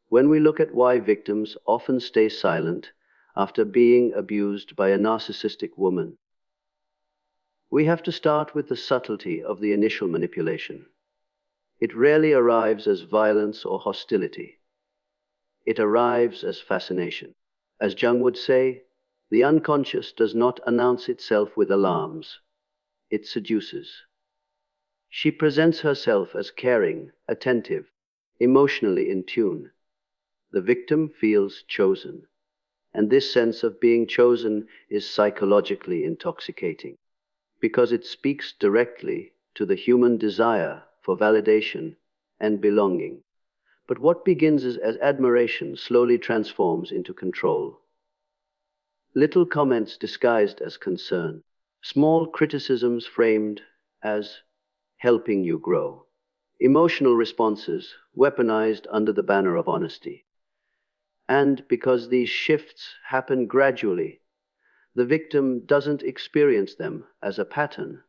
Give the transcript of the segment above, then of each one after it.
When we look at why victims often stay silent after being abused by a narcissistic woman, we have to start with the subtlety of the initial manipulation. It rarely arrives as violence or hostility. It arrives as fascination. As Jung would say, the unconscious does not announce itself with alarms. It seduces. She presents herself as caring, attentive, emotionally in tune. The victim feels chosen, and this sense of being chosen is psychologically intoxicating because it speaks directly to the human desire for validation and belonging. But what begins as admiration slowly transforms into control. Little comments disguised as concern, small criticisms framed as helping you grow, emotional responses weaponized under the banner of honesty. And because these shifts happen gradually, the victim doesn't experience them as a pattern.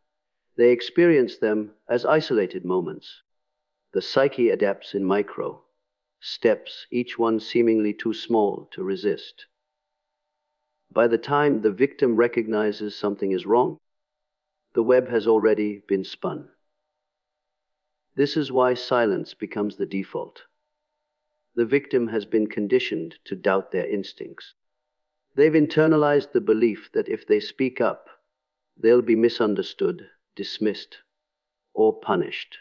They experience them as isolated moments. The psyche adapts in micro steps, each one seemingly too small to resist. By the time the victim recognizes something is wrong, the web has already been spun. This is why silence becomes the default. The victim has been conditioned to doubt their instincts. They've internalized the belief that if they speak up, they'll be misunderstood, dismissed, or punished.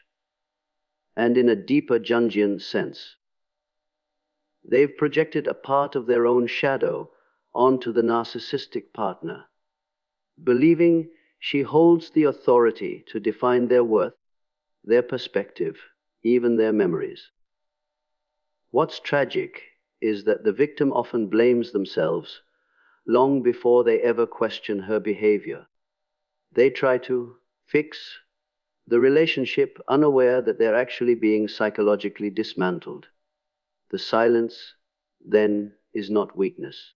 And in a deeper Jungian sense, they've projected a part of their own shadow onto the narcissistic partner, believing she holds the authority to define their worth, their perspective, even their memories. What's tragic is that the victim often blames themselves long before they ever question her behavior. They try to fix the relationship, unaware that they're actually being psychologically dismantled. The silence, then, is not weakness.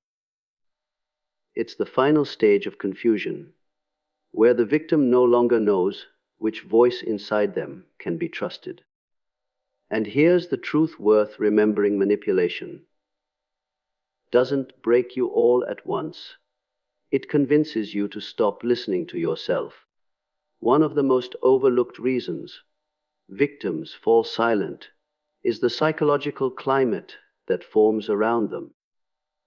It's the final stage of confusion, where the victim no longer knows which voice inside them can be trusted. And here's the truth worth remembering: manipulation doesn't break you all at once. It convinces you to stop listening to yourself. One of the most overlooked reasons victims fall silent is the psychological climate that forms around them.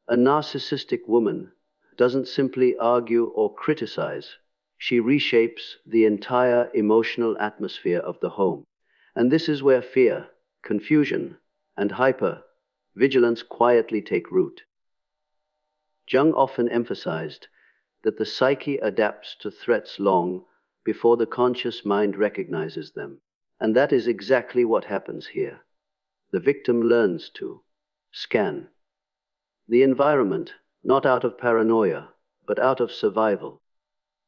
A narcissistic woman doesn't simply argue or criticize, she reshapes the entire emotional atmosphere of the home. And this is where fear, confusion, and hyper-vigilance quietly take root. Jung often emphasized that the psyche adapts to threats long before the conscious mind recognizes them. And that is exactly what happens here. The victim learns to scan the environment, not out of paranoia, but out of survival.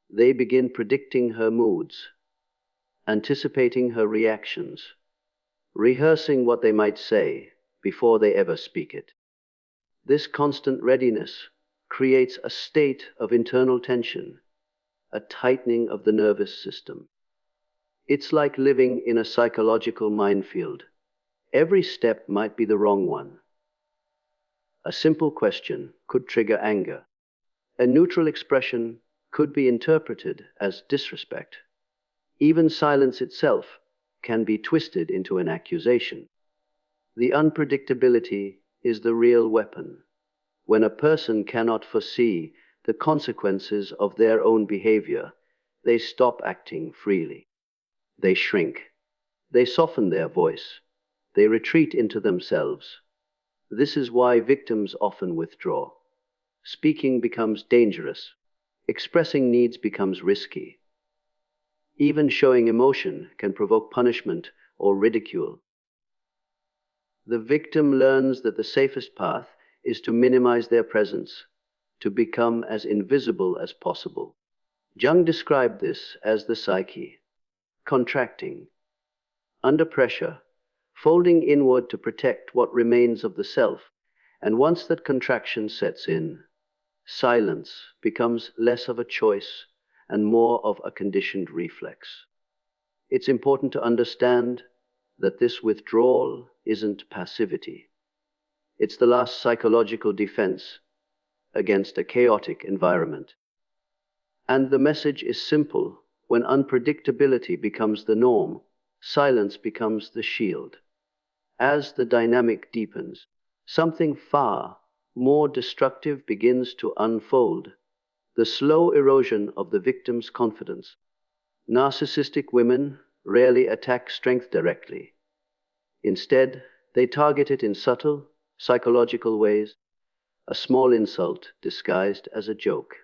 They begin predicting her moods, anticipating her reactions, rehearsing what they might say before they ever speak it. This constant readiness creates a state of internal tension, a tightening of the nervous system. It's like living in a psychological minefield. Every step might be the wrong one. A simple question could trigger anger. A neutral expression could be interpreted as disrespect. Even silence itself can be twisted into an accusation. The unpredictability is the real weapon. When a person cannot foresee the consequences of their own behavior, they stop acting freely. They shrink. They soften their voice. They retreat into themselves. This is why victims often withdraw. Speaking becomes dangerous. Expressing needs becomes risky. Even showing emotion can provoke punishment or ridicule. The victim learns that the safest path is to minimize their presence, to become as invisible as possible. Jung described this as the psyche contracting under pressure, folding inward to protect what remains of the self. And once that contraction sets in, silence becomes less of a choice and more of a conditioned reflex. It's important to understand that this withdrawal isn't passivity. It's the last psychological defense against a chaotic environment. And the message is simple. When unpredictability becomes the norm, silence becomes the shield. As the dynamic deepens, something far more destructive begins to unfold: the slow erosion of the victim's confidence. Narcissistic women rarely attack strength directly. Instead, they target it in subtle, psychological ways: a small insult disguised as a joke,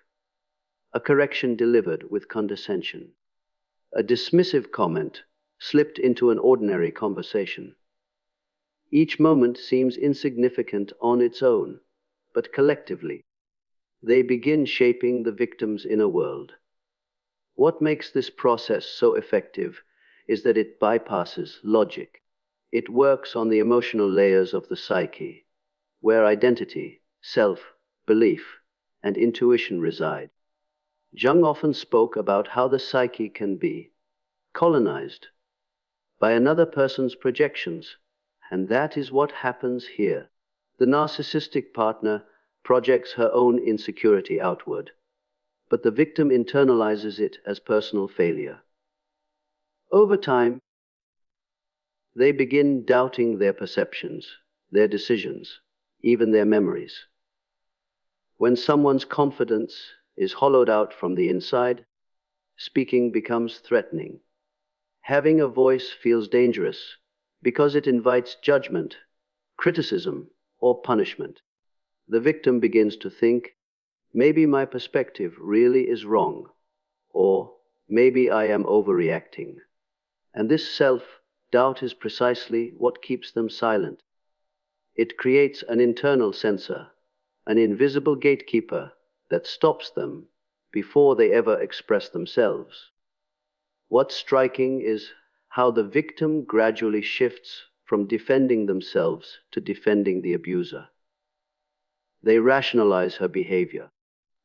a correction delivered with condescension, a dismissive comment slipped into an ordinary conversation. Each moment seems insignificant on its own, but collectively, they begin shaping the victim's inner world. What makes this process so effective is that it bypasses logic. It works on the emotional layers of the psyche, where identity, self-belief, and intuition reside. Jung often spoke about how the psyche can be colonized by another person's projections, and that is what happens here. The narcissistic partner projects her own insecurity outward, but the victim internalizes it as personal failure. Over time, they begin doubting their perceptions, their decisions, even their memories. When someone's confidence is hollowed out from the inside, speaking becomes threatening. Having a voice feels dangerous because it invites judgment, criticism, or punishment. The victim begins to think, maybe my perspective really is wrong, or maybe I am overreacting. And this self-doubt is precisely what keeps them silent. It creates an internal censor, an invisible gatekeeper that stops them before they ever express themselves. What's striking is how the victim gradually shifts from defending themselves to defending the abuser. They rationalize her behavior.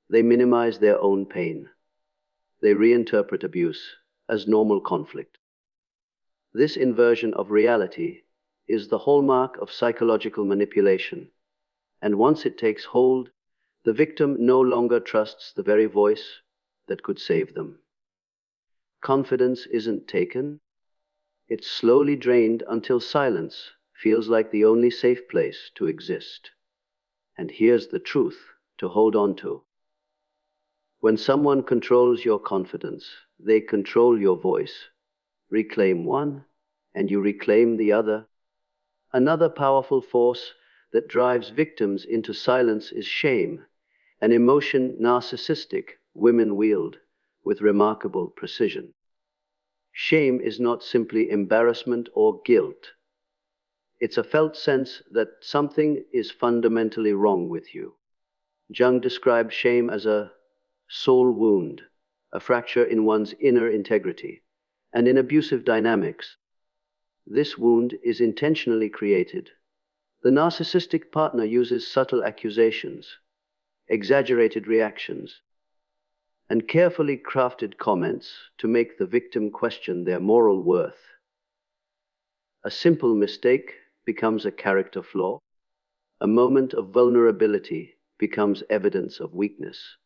They minimize their own pain. They reinterpret abuse as normal conflict. This inversion of reality is the hallmark of psychological manipulation, and once it takes hold, the victim no longer trusts the very voice that could save them. Confidence isn't taken, it's slowly drained until silence feels like the only safe place to exist. And here's the truth to hold on to. When someone controls your confidence, they control your voice. Reclaim one, and you reclaim the other. Another powerful force that drives victims into silence is shame, an emotion narcissistic women wield with remarkable precision. Shame is not simply embarrassment or guilt. It's a felt sense that something is fundamentally wrong with you. Jung described shame as a soul wound, a fracture in one's inner integrity. And in abusive dynamics, this wound is intentionally created. The narcissistic partner uses subtle accusations, exaggerated reactions, and carefully crafted comments to make the victim question their moral worth. A simple mistake becomes a character flaw. A moment of vulnerability becomes evidence of weakness.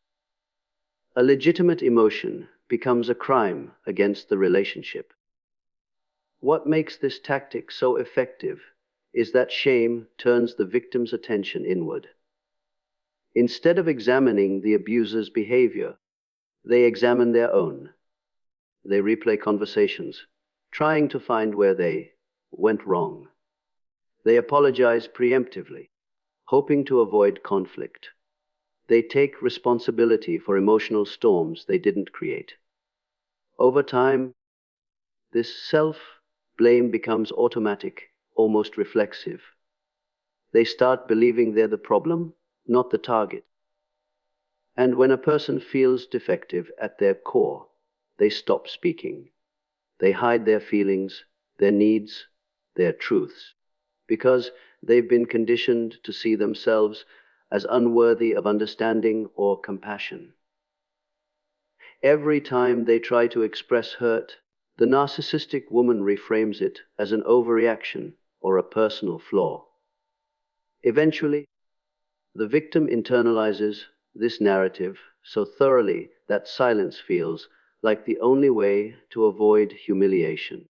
A legitimate emotion becomes a crime against the relationship. What makes this tactic so effective is that shame turns the victim's attention inward. Instead of examining the abuser's behavior, they examine their own. They replay conversations, trying to find where they went wrong. They apologize preemptively, hoping to avoid conflict. They take responsibility for emotional storms they didn't create. Over time, this self-blame becomes automatic, almost reflexive. They start believing they're the problem, not the target. And when a person feels defective at their core, they stop speaking. They hide their feelings, their needs, their truths, because they've been conditioned to see themselves as unworthy of understanding or compassion. Every time they try to express hurt, the narcissistic woman reframes it as an overreaction or a personal flaw. Eventually, the victim internalizes this narrative so thoroughly that silence feels like the only way to avoid humiliation.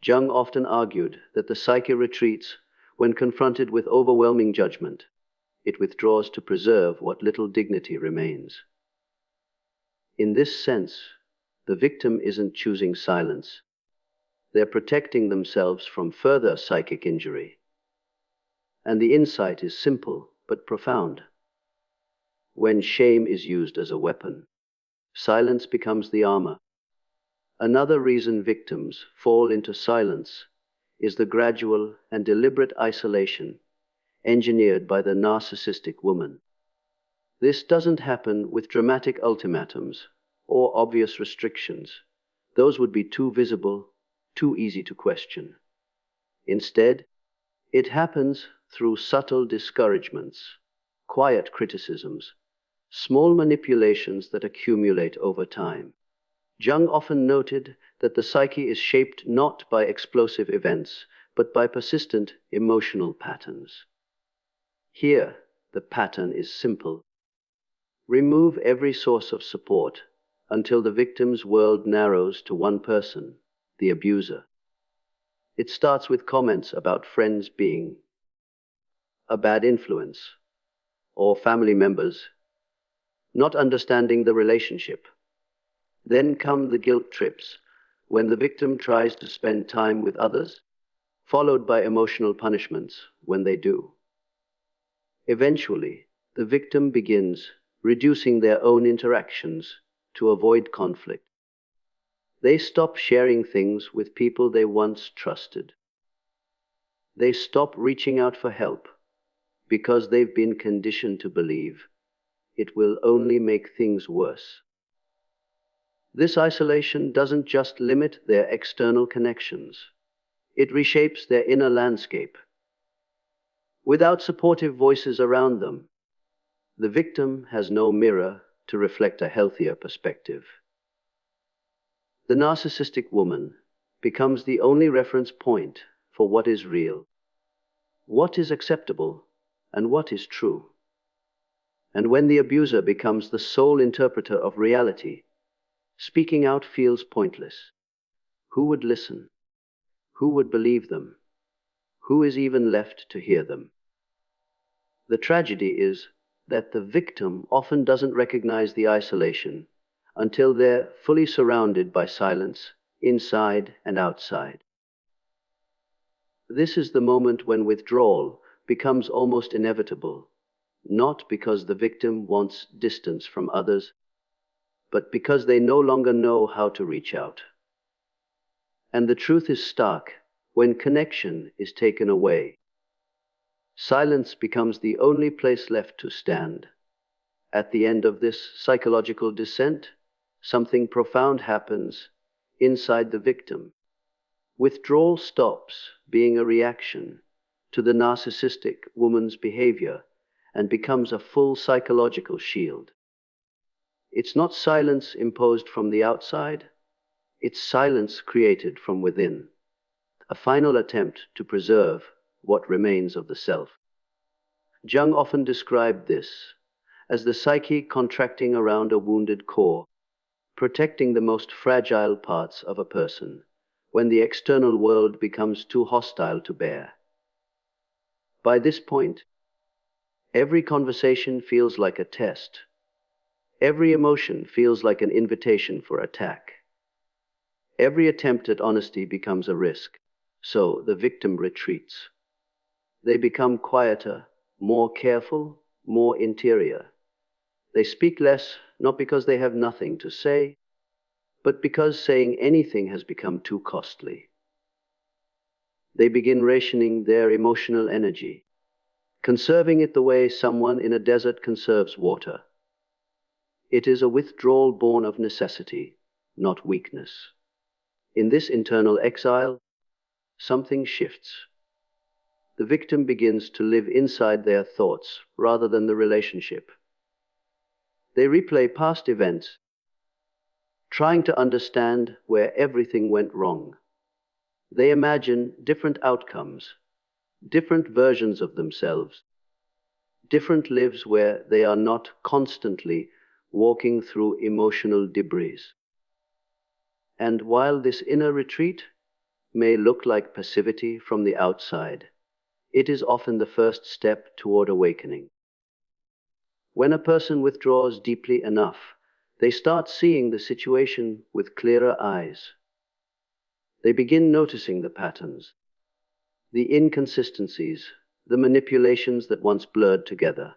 Jung often argued that the psyche retreats when confronted with overwhelming judgment. It withdraws to preserve what little dignity remains. In this sense, the victim isn't choosing silence. They're protecting themselves from further psychic injury. And the insight is simple but profound. When shame is used as a weapon, silence becomes the armor. Another reason victims fall into silence is the gradual and deliberate isolation engineered by the narcissistic woman. This doesn't happen with dramatic ultimatums or obvious restrictions. Those would be too visible, too easy to question. Instead, it happens through subtle discouragements, quiet criticisms, small manipulations that accumulate over time. Jung often noted that the psyche is shaped not by explosive events, but by persistent emotional patterns. Here, the pattern is simple. Remove every source of support until the victim's world narrows to one person, the abuser. It starts with comments about friends being a bad influence or family members not understanding the relationship. Then come the guilt trips, when the victim tries to spend time with others, followed by emotional punishments when they do. Eventually, the victim begins reducing their own interactions to avoid conflict. They stop sharing things with people they once trusted. They stop reaching out for help because they've been conditioned to believe it will only make things worse. This isolation doesn't just limit their external connections, it reshapes their inner landscape. Without supportive voices around them, the victim has no mirror to reflect a healthier perspective. The narcissistic woman becomes the only reference point for what is real, what is acceptable, and what is true. And when the abuser becomes the sole interpreter of reality, speaking out feels pointless. Who would listen? Who would believe them? Who is even left to hear them? The tragedy is that the victim often doesn't recognize the isolation until they're fully surrounded by silence, inside and outside. This is the moment when withdrawal becomes almost inevitable, not because the victim wants distance from others, but because they no longer know how to reach out. And the truth is stark: when connection is taken away, silence becomes the only place left to stand. At the end of this psychological descent, something profound happens inside the victim. Withdrawal stops being a reaction to the narcissistic woman's behavior and becomes a full psychological shield. It's not silence imposed from the outside, it's silence created from within, a final attempt to preserve what remains of the self. Jung often described this as the psyche contracting around a wounded core, protecting the most fragile parts of a person when the external world becomes too hostile to bear. By this point, every conversation feels like a test. Every emotion feels like an invitation for attack. Every attempt at honesty becomes a risk, so the victim retreats. They become quieter, more careful, more interior. They speak less, not because they have nothing to say, but because saying anything has become too costly. They begin rationing their emotional energy, conserving it the way someone in a desert conserves water. It is a withdrawal born of necessity, not weakness. In this internal exile, something shifts. The victim begins to live inside their thoughts rather than the relationship. They replay past events, trying to understand where everything went wrong. They imagine different outcomes, different versions of themselves, different lives where they are not constantly walking through emotional debris. And while this inner retreat may look like passivity from the outside, it is often the first step toward awakening. When a person withdraws deeply enough, they start seeing the situation with clearer eyes. They begin noticing the patterns, the inconsistencies, the manipulations that once blurred together.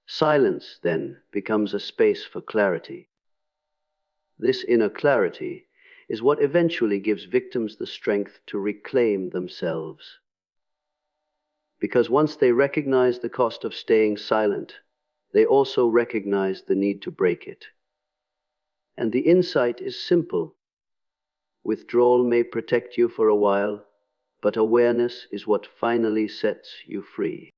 Silence, then, becomes a space for clarity. This inner clarity is what eventually gives victims the strength to reclaim themselves. Because once they recognize the cost of staying silent, they also recognize the need to break it. And the insight is simple. Withdrawal may protect you for a while, but awareness is what finally sets you free.